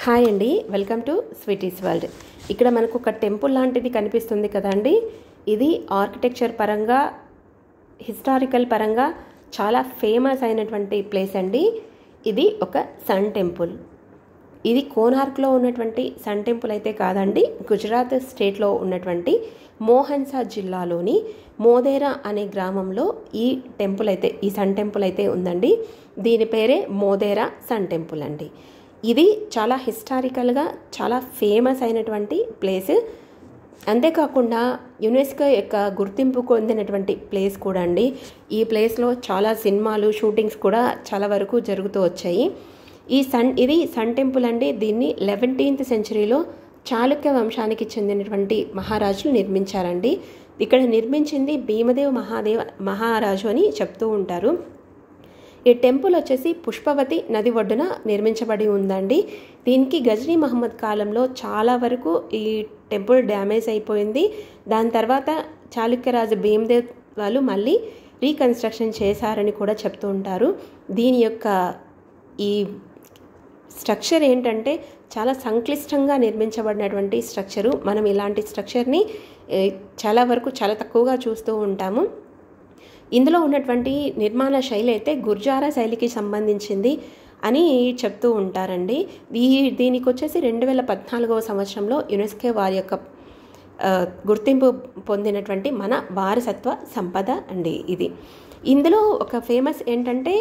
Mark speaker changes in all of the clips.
Speaker 1: Hi అండి, welcome to sweeties world. ఇక్కడ మనకు ఒక టెంపుల్ లాంటిది కనిపిస్తుంది కదండి. ఇది ఆర్కిటెక్చర్ పరంగా, హిస్టారికల్ పరంగా చాలా ఫేమస్ అయినటువంటి ప్లేస్ అండి. ఇది ఒక సన్ టెంపుల్. ఇది కోనార్క్లో ఉన్నటువంటి సన్ టెంపుల్ అయితే కాదండి, గుజరాత్ స్టేట్లో ఉన్నటువంటి మోహన్సా జిల్లాలోని మోదేరా అనే గ్రామంలో ఈ టెంపుల్ అయితే, ఈ సన్ టెంపుల్ అయితే ఉందండి. దీని పేరే మోదేరా సన్ టెంపుల్ అండి. ఇది చాలా హిస్టారికల్గా చాలా ఫేమస్ అయినటువంటి ప్లేస్. అంతేకాకుండా యునెస్కో యొక్క గుర్తింపు పొందినటువంటి ప్లేస్ కూడా అండి. ఈ ప్లేస్లో చాలా సినిమాలు షూటింగ్స్ కూడా చాలా వరకు జరుగుతూ వచ్చాయి. ఇది సన్ టెంపుల్ అండి. దీన్ని 11th సెంచరీలో చాళుక్య వంశానికి చెందినటువంటి మహారాజులు నిర్మించారండి. ఇక్కడ నిర్మించింది భీమదేవ్ మహారాజు అని చెప్తూ ఉంటారు. ఈ టెంపుల్ వచ్చేసి పుష్పవతి నది ఒడ్డున నిర్మించబడి ఉందండి. దీనికి గజనీ మహమ్మద్ కాలంలో చాలా వరకు ఈ టెంపుల్ డ్యామేజ్ అయిపోయింది. దాని తర్వాత చాళుక్యరాజు భీమదేవ్ వాళ్ళు మళ్ళీ రీకన్స్ట్రక్షన్ చేశారని కూడా చెప్తూ ఉంటారు. దీని యొక్క ఈ స్ట్రక్చర్ ఏంటంటే చాలా సంక్లిష్టంగా నిర్మించబడినటువంటి స్ట్రక్చరు. మనం ఇలాంటి స్ట్రక్చర్ని చాలా వరకు చాలా తక్కువగా చూస్తూ ఉంటాము. ఇందులో ఉన్నటువంటి నిర్మాణ శైలి అయితే గుర్జారా శైలికి సంబంధించింది అని చెప్తూ ఉంటారండి. దీనికి వచ్చేసి 2014వ సంవత్సరంలో యునెస్కో వారి యొక్క గుర్తింపు పొందినటువంటి మన వారసత్వ సంపద అండి ఇది. ఇందులో ఒక ఫేమస్ ఏంటంటే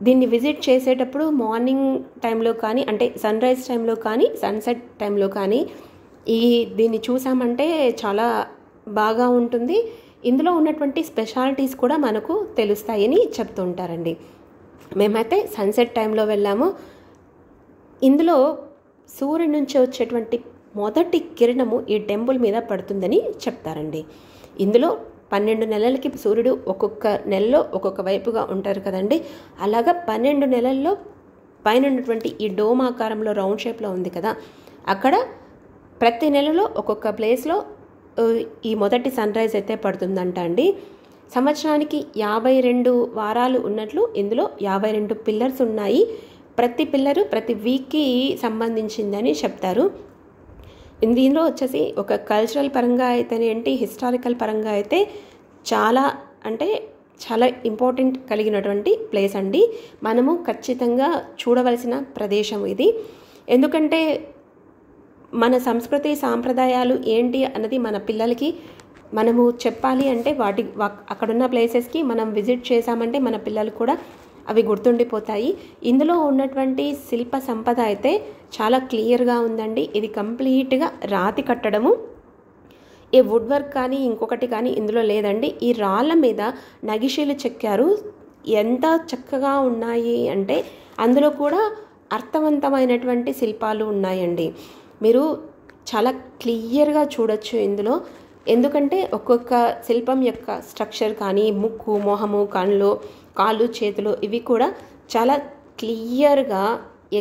Speaker 1: దీన్ని విజిట్ చేసేటప్పుడు మార్నింగ్ టైంలో కానీ, అంటే సన్ రైజ్ టైంలో కానీ, సన్సెట్ టైంలో కానీ దీన్ని చూసామంటే చాలా బాగా ఉంటుంది. ఇందులో ఉన్నటువంటి స్పెషాలిటీస్ కూడా మనకు తెలుస్తాయని చెప్తూ ఉంటారండి. మేమైతే సన్సెట్ టైంలో వెళ్ళాము. ఇందులో సూర్యుడి నుంచి వచ్చేటువంటి మొదటి కిరణము ఈ టెంపుల్ మీద పడుతుందని చెప్తారండి. ఇందులో 12 నెలలకి సూర్యుడు ఒక్కొక్క నెలలో ఒక్కొక్క వైపుగా ఉంటారు కదండి. అలాగా 12 నెలల్లో పైన ఉన్నటువంటి ఈ డోమ్ ఆకారంలో రౌండ్ షేప్లో ఉంది కదా, అక్కడ ప్రతి నెలలో ఒక్కొక్క ప్లేస్లో ఈ మొదటి సన్ రైజ్ అయితే పడుతుందంట అండి. సంవత్సరానికి 52 వారాలు ఉన్నట్లు ఇందులో 52 పిల్లర్స్ ఉన్నాయి. ప్రతి పిల్లరు ప్రతి వీక్కి సంబంధించిందని చెప్తారు. దీనిలో వచ్చేసి ఒక కల్చరల్ పరంగా అయితేనేంటి, హిస్టారికల్ పరంగా అయితే చాలా అంటే చాలా ఇంపార్టెంట్ కలిగినటువంటి ప్లేస్ అండి. మనము ఖచ్చితంగా చూడవలసిన ప్రదేశం ఇది. ఎందుకంటే మన సంస్కృతి సాంప్రదాయాలు ఏంటి అన్నది మన పిల్లలకి మనము చెప్పాలి అంటే అక్కడున్న ప్లేసెస్కి మనం విజిట్ చేసామంటే మన పిల్లలు కూడా అవి గుర్తుండిపోతాయి. ఇందులో ఉన్నటువంటి శిల్ప సంపద అయితే చాలా క్లియర్గా ఉందండి. ఇది కంప్లీట్గా రాతి కట్టడము. ఏ వుడ్ వర్క్ కానీ ఇంకొకటి కానీ ఇందులో లేదండి. ఈ రాళ్ళ మీద నగిషీలు చెక్కారు. ఎంత చక్కగా ఉన్నాయి అంటే అందులో కూడా అర్థవంతమైనటువంటి శిల్పాలు ఉన్నాయండి. మీరు చాలా క్లియర్గా చూడొచ్చు ఇందులో. ఎందుకంటే ఒక్కొక్క శిల్పం యొక్క స్ట్రక్చర్ కానీ, ముక్కు, మొహము, కాళ్ళు, చేతులు ఇవి కూడా చాలా క్లియర్గా,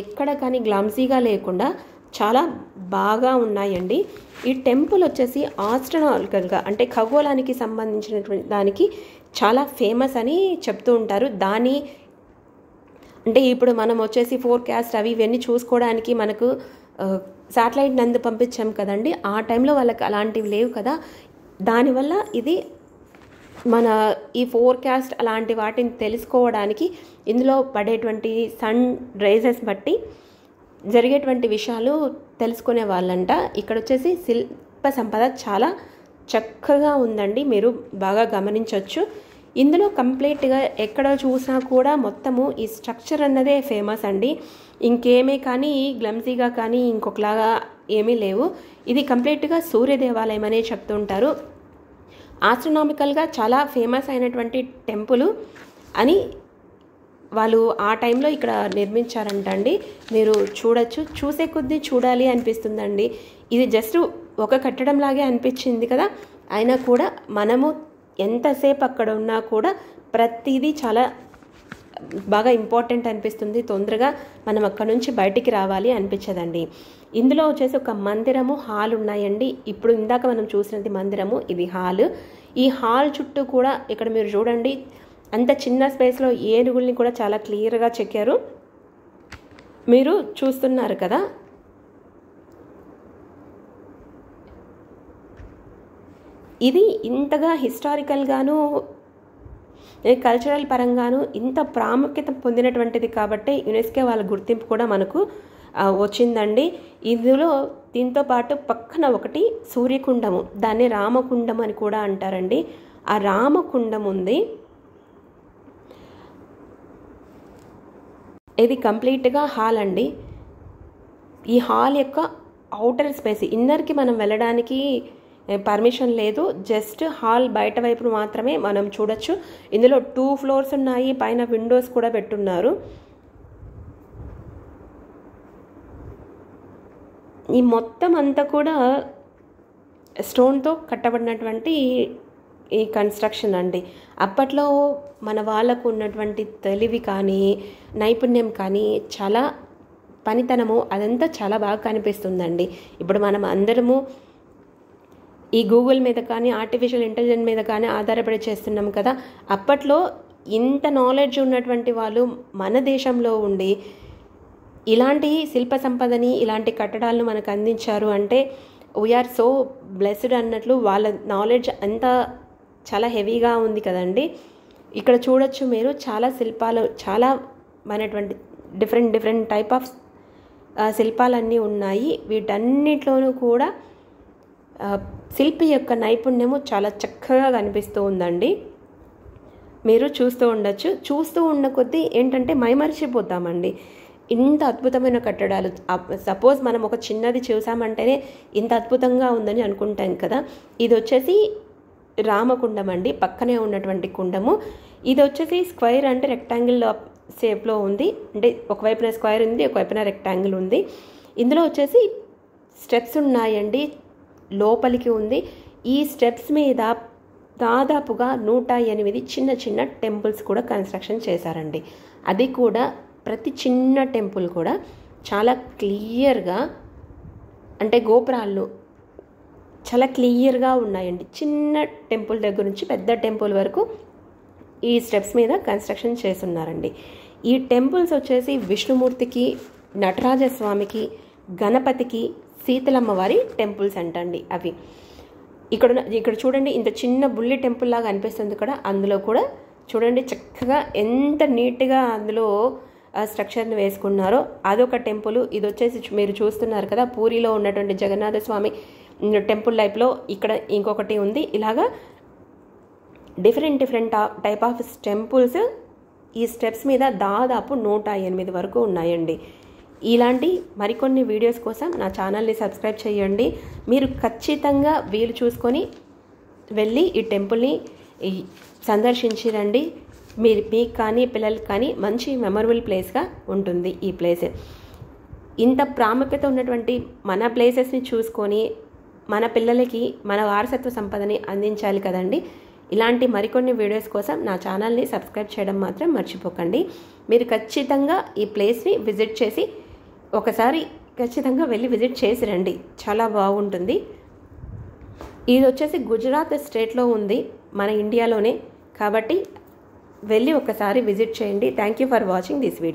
Speaker 1: ఎక్కడ కానీ గ్లామ్సీగా లేకుండా చాలా బాగా ఉన్నాయండి. ఈ టెంపుల్ వచ్చేసి ఆస్ట్రనామికల్గా అంటే ఖగోళానికి సంబంధించినటువంటి దానికి చాలా ఫేమస్ అని చెప్తూ ఉంటారు. అంటే ఇప్పుడు మనం వచ్చేసి ఫోర్కాస్ట్ అవి ఇవన్నీ చూసుకోవడానికి మనకు శాటిలైట్ నందు పంపించాం కదండి. ఆ టైంలో వాళ్ళకి అలాంటివి లేవు కదా. దానివల్ల ఇది మన ఈ ఫోర్కాస్ట్ అలాంటి వాటిని తెలుసుకోవడానికి ఇందులో పడేటువంటి సన్ రేజెస్ బట్టి జరిగేటువంటి విషయాలు తెలుసుకునే వాళ్ళంట. ఇక్కడ వచ్చేసి శిల్ప సంపద చాలా చక్కగా ఉందండి. మీరు బాగా గమనించవచ్చు. ఇందులో కంప్లీట్గా ఎక్కడ చూసినా కూడా మొత్తము ఈ స్ట్రక్చర్ అన్నదే ఫేమస్ అండి. ఇంకేమీ కానీ గ్లమ్సీగా కానీ ఇంకొకలాగా ఏమీ లేవు. ఇది కంప్లీట్గా సూర్య దేవాలయం అనే చెప్తుంటారు. ఆస్ట్రనామికల్గా చాలా ఫేమస్ అయినటువంటి టెంపుల్ అని వాళ్ళు ఆ టైంలో ఇక్కడ నిర్మించారంట అండి. మీరు చూడొచ్చు. చూసే కొద్దీ చూడాలి అనిపిస్తుందండి. ఇది జస్ట్ ఒక కట్టడం లాగే అనిపించింది కదా, అయినా కూడా మనము ఎంతసేపు అక్కడ ఉన్నా కూడా ప్రతిదీ చాలా బాగా ఇంపార్టెంట్ అనిపిస్తుంది. తొందరగా మనం అక్కడ నుంచి బయటికి రావాలి అనిపించదండి. ఇందులో వచ్చేసి ఒక మందిరము, హాల్ ఉన్నాయండి. ఇప్పుడు ఇందాక మనం చూసినది మందిరము, ఇది హాల్. ఈ హాల్ చుట్టూ కూడా ఇక్కడ మీరు చూడండి, అంత చిన్న స్పేస్లో ఏనుగుల్ని కూడా చాలా క్లియర్గా చెక్కారు. మీరు చూస్తున్నారు కదా, ఇది ఇంతగా హిస్టారికల్గాను కల్చరల్ పరంగాను ఇంత ప్రాముఖ్యత పొందినటువంటిది కాబట్టి యునెస్కో వాళ్ళ గుర్తింపు కూడా మనకు వచ్చిందండి. ఇందులో దీంతో పాటు పక్కన ఒకటి సూర్యకుండము, దాన్ని రామకుండం అని కూడా అంటారండి. ఆ రామకుండం ఉంది. ఇది కంప్లీట్గా హాల్ అండి. ఈ హాల్ యొక్క అవుటర్ స్పేస్, ఇన్నర్కి మనం వెళ్ళడానికి పర్మిషన్ లేదు. జస్ట్ హాల్ బయట వైపు మాత్రమే మనం చూడొచ్చు. ఇందులో 2 ఫ్లోర్స్ ఉన్నాయి, పైన విండోస్ కూడా పెట్టున్నారు. ఈ మొత్తం అంతా కూడా స్టోన్తో కట్టబడినటువంటి ఈ కన్స్ట్రక్షన్ అండి. అప్పట్లో మన వాళ్ళకు ఉన్నటువంటి తెలివి కానీ నైపుణ్యం కానీ చాలా పనితనము అదంతా చాలా బాగా కనిపిస్తుందండి. ఇప్పుడు మనం అందరము ఈ గూగుల్ మీద కానీ ఆర్టిఫిషియల్ ఇంటెలిజెన్స్ మీద కానీ ఆధారపడి చేస్తున్నాం కదా. అప్పట్లో ఇంత నాలెడ్జ్ ఉన్నటువంటి వాళ్ళు మన దేశంలో ఉండి ఇలాంటి శిల్ప సంపదని ఇలాంటి కట్టడాలను మనకు అందించారు అంటే వీఆర్ సో బ్లెస్డ్ అన్నట్లు. వాళ్ళ నాలెడ్జ్ అంతా చాలా హెవీగా ఉంది కదండి. ఇక్కడ చూడొచ్చు మీరు, చాలా శిల్పాలు, చాలా మనటువంటి డిఫరెంట్ టైప్ ఆఫ్ శిల్పాలన్నీ ఉన్నాయి. వీటన్నిటిలోనూ కూడా శిల్పి యొక్క నైపుణ్యము చాలా చక్కగా కనిపిస్తూ ఉందండి. మీరు చూస్తూ ఉండొచ్చు. చూస్తూ ఉన్న కొద్దీ ఏంటంటే మైమరిచిపోతామండి. ఇంత అద్భుతమైన కట్టడాలు, సపోజ్ మనం ఒక చిన్నది చూసామంటేనే ఇంత అద్భుతంగా ఉందని అనుకుంటాం కదా. ఇది వచ్చేసి రామకుండం అండి, పక్కనే ఉన్నటువంటి కుండము. ఇది వచ్చేసి స్క్వేర్ అంటే రెక్టాంగిల్ షేప్లో ఉంది. అంటే ఒకవైపున స్క్వేర్ ఉంది, ఒకవైపున రెక్టాంగిల్ ఉంది. ఇందులో వచ్చేసి స్టెప్స్ ఉన్నాయండి, లోపలికి ఉంది. ఈ స్టెప్స్ మీద దాదాపుగా 108 చిన్న టెంపుల్స్ కూడా కన్స్ట్రక్షన్ చేశారండి. అది కూడా ప్రతి చిన్న టెంపుల్ కూడా చాలా క్లియర్గా, అంటే గోపురాలు చాలా క్లియర్గా ఉన్నాయండి. చిన్న టెంపుల్ దగ్గర నుంచి పెద్ద టెంపుల్ వరకు ఈ స్టెప్స్ మీద కన్స్ట్రక్షన్ చేస్తున్నారండి. ఈ టెంపుల్స్ వచ్చేసి విష్ణుమూర్తికి, నటరాజస్వామికి, గణపతికి, శీతలమ్మ వారి టెంపుల్స్ అంటండి అవి. ఇక్కడ చూడండి, ఇంత చిన్న బుల్లి టెంపుల్ లాగా అనిపిస్తుంది కూడా. అందులో కూడా చూడండి చక్కగా ఎంత నీట్గా అందులో స్ట్రక్చర్ని వేసుకున్నారో. అదొక టెంపుల్. ఇది వచ్చేసి మీరు చూస్తున్నారు కదా, పూరిలో ఉన్నటువంటి జగన్నాథ స్వామి టెంపుల్ టైప్లో ఇక్కడ ఇంకొకటి ఉంది. ఇలాగా డిఫరెంట్ టైప్ ఆఫ్ టెంపుల్స్ ఈ స్టెప్స్ మీద దాదాపు 108 వరకు ఉన్నాయండి. ఇలాంటి మరికొన్ని వీడియోస్ కోసం నా ఛానల్ని సబ్స్క్రైబ్ చేయండి. మీరు ఖచ్చితంగా వీలు చూసుకొని వెళ్ళి ఈ టెంపుల్ని సందర్శించి రండి. మీకు కానీ పిల్లలకి కానీ మంచి మెమరబుల్ ప్లేస్గా ఉంటుంది ఈ ప్లేస్. ఇంత ప్రాముఖ్యత ఉన్నటువంటి మన ప్లేసెస్ని చూసుకొని మన పిల్లలకి మన వారసత్వ సంపదని అందించాలి కదండి. ఇలాంటి మరికొన్ని వీడియోస్ కోసం నా ఛానల్ని సబ్స్క్రైబ్ చేయడం మాత్రం మర్చిపోకండి. మీరు ఖచ్చితంగా ఈ ప్లేస్ని విజిట్ చేసి ఒకసారి ఖచ్చితంగా వెళ్ళి విజిట్ చేసి రండి, చాలా బాగుంటుంది. ఇది వచ్చేసి గుజరాత్ స్టేట్లో ఉంది, మన ఇండియాలోనే. కాబట్టి వెళ్ళి ఒకసారి విజిట్ చేయండి. Thank you for watching this video.